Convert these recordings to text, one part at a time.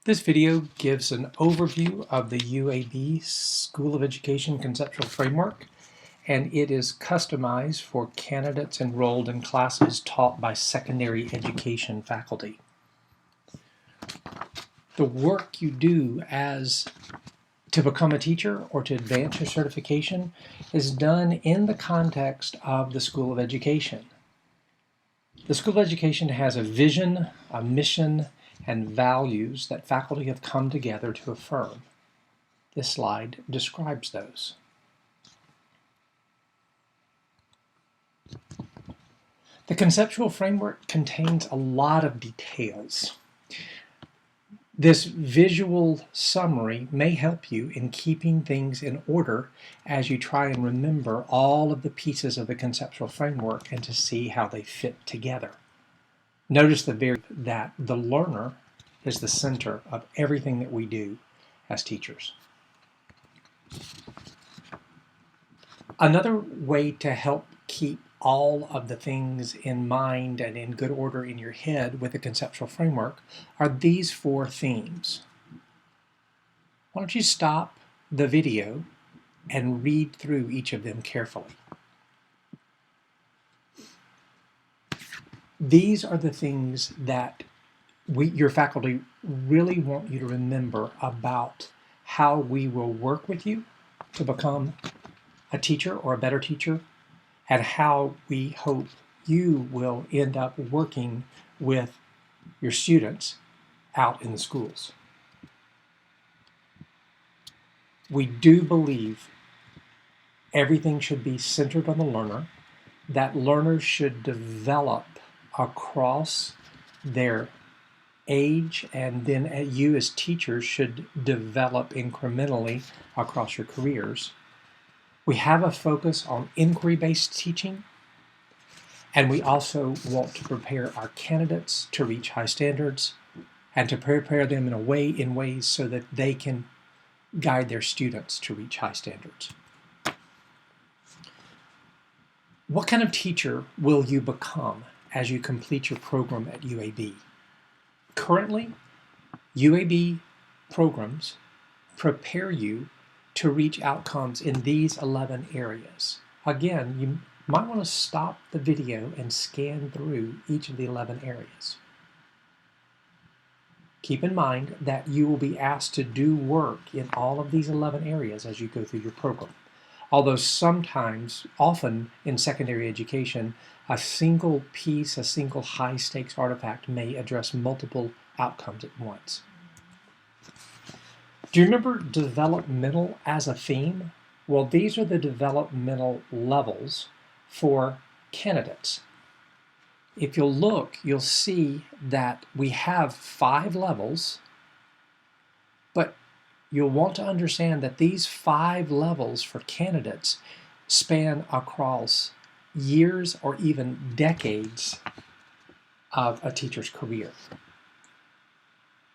This video gives an overview of the UAB School of Education Conceptual Framework, and it is customized for candidates enrolled in classes taught by secondary education faculty. The work you do to become a teacher or to advance your certification is done in the context of the School of Education. The School of Education has a vision, a mission, and values that faculty have come together to affirm. This slide describes those. The conceptual framework contains a lot of details. This visual summary may help you in keeping things in order as you try and remember all of the pieces of the conceptual framework and to see how they fit together. Notice that the learner is the center of everything that we do as teachers. Another way to help keep all of the things in mind and in good order in your head with the conceptual framework are these 4 themes. Why don't you stop the video and read through each of them carefully. These are the things that your faculty really want you to remember about how we will work with you to become a teacher or a better teacher, and how we hope you will end up working with your students out in the schools. We do believe everything should be centered on the learner, that learners should develop across their age, and then you as teachers should develop incrementally across your careers. We have a focus on inquiry-based teaching, and we also want to prepare our candidates to reach high standards and to prepare them in ways so that they can guide their students to reach high standards. What kind of teacher will you become as you complete your program at UAB? Currently, UAB programs prepare you to reach outcomes in these 11 areas. Again, you might want to stop the video and scan through each of the 11 areas. Keep in mind that you will be asked to do work in all of these 11 areas as you go through your program. Although often in secondary education, a single piece, a single high-stakes artifact may address multiple outcomes at once. Do you remember developmental as a theme? Well, these are the developmental levels for candidates. If you'll look, you'll see that we have 5 levels, but you'll want to understand that these 5 levels for candidates span across years or even decades of a teacher's career.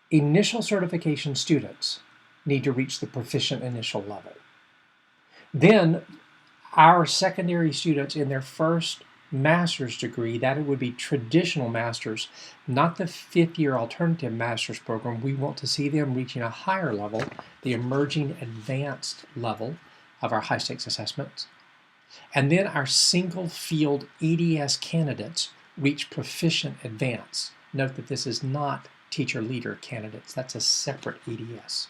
Initial certification students need to reach the proficient initial level. Then our secondary students in their first master's degree, that it would be traditional master's, not the 5th-year alternative master's program. We want to see them reaching a higher level, the emerging advanced level of our high-stakes assessments. And then our single field EDS candidates reach proficient advanced. Note that this is not teacher leader candidates. That's a separate EDS.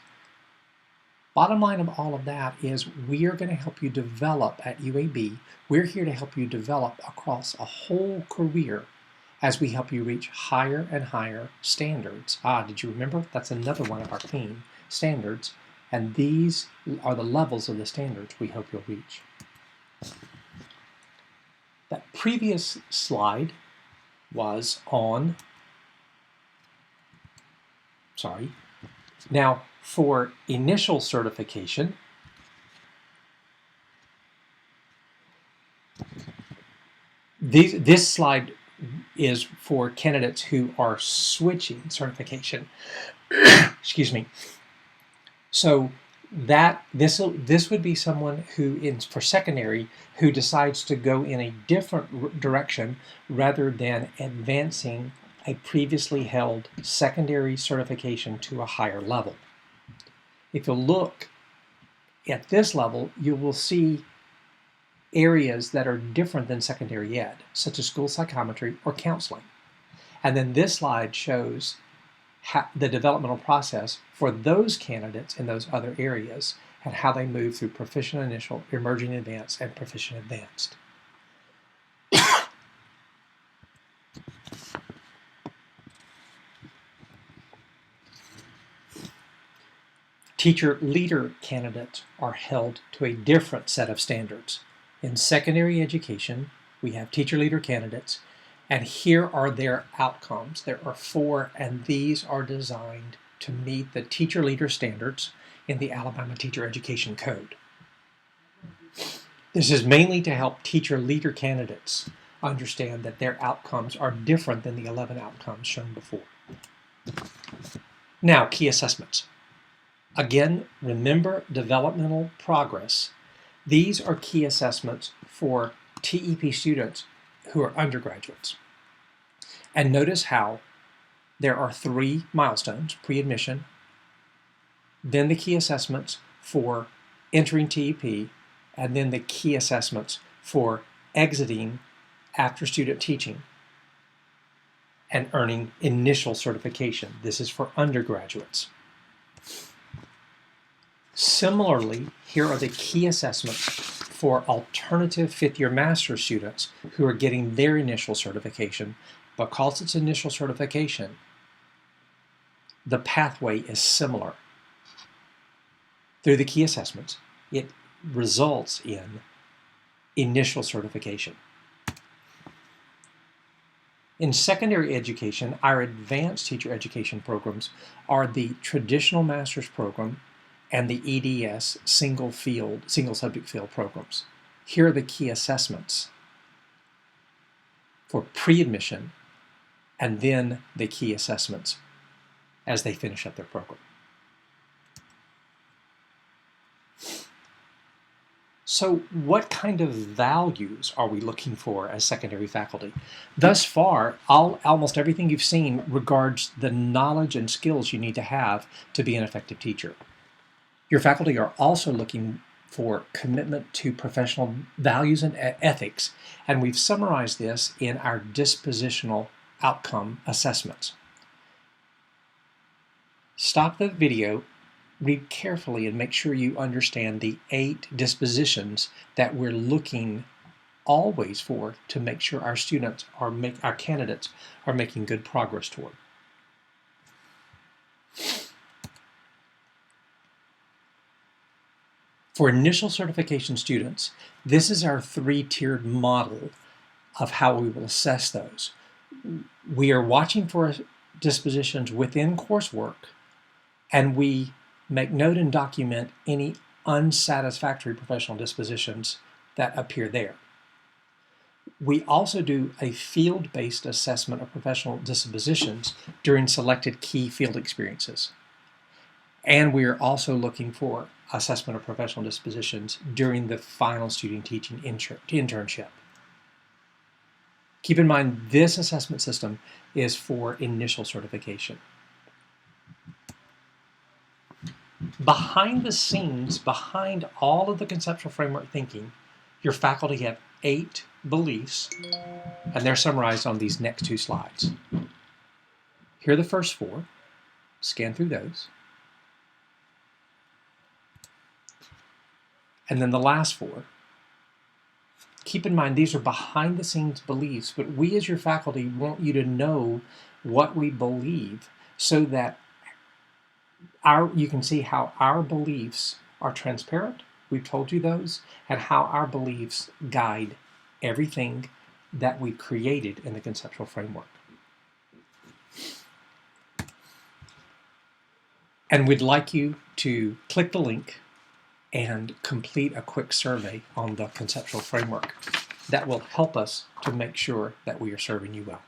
Bottom line of all of that is we are going to help you develop at UAB. We're here to help you develop across a whole career as we help you reach higher and higher standards. Did you remember? That's another one of our theme, standards. And these are the levels of the standards we hope you'll reach. That previous slide was on, Now, for initial certification, this slide is for candidates who are switching certification. Excuse me. So this would be someone who, for secondary, who decides to go in a different direction rather than advancing a previously held secondary certification to a higher level. If you look at this level, you will see areas that are different than secondary ed, such as school psychometry or counseling. And then this slide shows the developmental process for those candidates in those other areas and how they move through proficient initial, emerging advanced, and proficient advanced. Teacher leader candidates are held to a different set of standards. In secondary education, we have teacher leader candidates, and here are their outcomes. There are 4, and these are designed to meet the teacher leader standards in the Alabama Teacher Education Code. This is mainly to help teacher leader candidates understand that their outcomes are different than the 11 outcomes shown before. Now, key assessments. Again, remember developmental progress. These are key assessments for TEP students who are undergraduates. And notice how there are 3 milestones: pre-admission, then the key assessments for entering TEP, and then the key assessments for exiting after student teaching and earning initial certification. This is for undergraduates. Similarly, here are the key assessments for alternative fifth-year master's students who are getting their initial certification. Because it's initial certification, the pathway is similar. Through the key assessments, it results in initial certification. In secondary education, our advanced teacher education programs are the traditional master's program and the EDS single subject field programs. Here are the key assessments for pre-admission and then the key assessments as they finish up their program. So what kind of values are we looking for as secondary faculty? Thus far, almost everything you've seen regards the knowledge and skills you need to have to be an effective teacher. Your faculty are also looking for commitment to professional values and ethics, and we've summarized this in our dispositional outcome assessments. Stop the video, read carefully, and make sure you understand the 8 dispositions that we're looking always for to make sure our students our candidates are making good progress toward. For initial certification students, this is our 3-tiered model of how we will assess those. We are watching for dispositions within coursework, and we make note and document any unsatisfactory professional dispositions that appear there. We also do a field-based assessment of professional dispositions during selected key field experiences. And we are also looking for assessment of professional dispositions during the final student teaching internship. Keep in mind, this assessment system is for initial certification. Behind the scenes, behind all of the conceptual framework thinking, your faculty have 8 beliefs, and they're summarized on these next 2 slides. Here are the first 4. Scan through those. And then the last 4. Keep in mind, these are behind the scenes beliefs, but we as your faculty want you to know what we believe so that you can see how our beliefs are transparent. We've told you those, and how our beliefs guide everything that we created in the conceptual framework. And we'd like you to click the link and complete a quick survey on the conceptual framework. That will help us to make sure that we are serving you well.